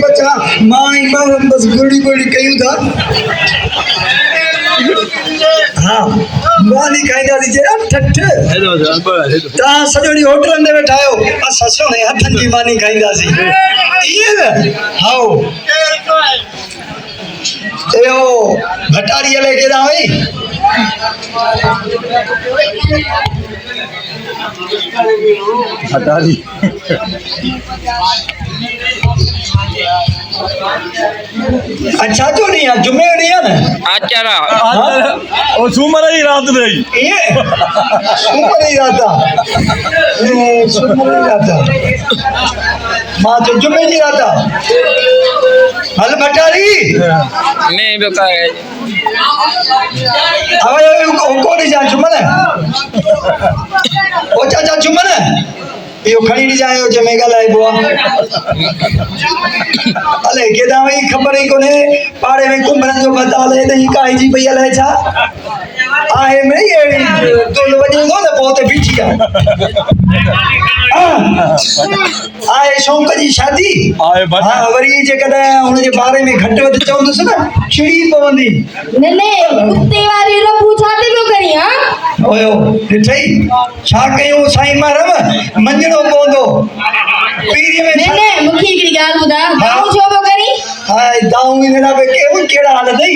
बच्चा माई मां बस गोड़ी गोड़ी कयूं था हाँ मानी खाईंदा जे ठठ ता सजोड़ी होटल में बैठा आयो असा सोने हथन जी मानी खाईंदासी ये न हाओ एओ भटारी लेके दाई भटारी अच्छा तो नहीं है जुम्मे नहीं है ना आचारा वो सुमर ही रात नहीं ये सुमर ही रहता सुमर ही रहता माँ तो जुम्मे नहीं रहता हल भटारी नहीं बका है अब कौन जा जुम्मन ओ चाचा जुम्मन यो खड़ी नहीं जाए जो मेगा लाई बुआ अले केदा वही खबर ही कोने पाड़े में कुंभरन जो बता ले नहीं काई जी भैया ले छा आहे में ये तो वजन दो ना बहुत बिटिया आए शौक जी शादी आए हां वरी जे कदा उन जे बारे में घट वध चवंदस ना छिड़ी पवंदी नने कुत्ते वाली रो पूछाते क्यों करी हां ओयो ॾिठई छा कयूं साईं मारम मंझणो पवंदो पीरी में नने मुखी हिकड़ी गाल बुधा गाऊ छो बो करी हाय दाऊ इनड़ा पे केड़ा हाल अथई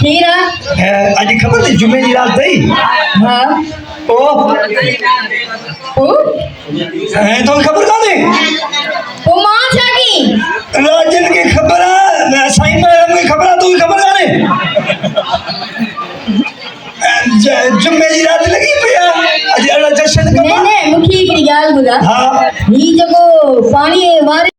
खीरा अॼु ख़बर अथई जुमे जी रात अथई हां ओ तो खबर काने ओ मां छा की राजन के खबर है साईं मारम के खबर है तू खबर काने जुम्मे जी रात लगी पिया अॼु अड़ा जशन नने मुखी हिकड़ी गाल बुधा हां ही जको पानी वारी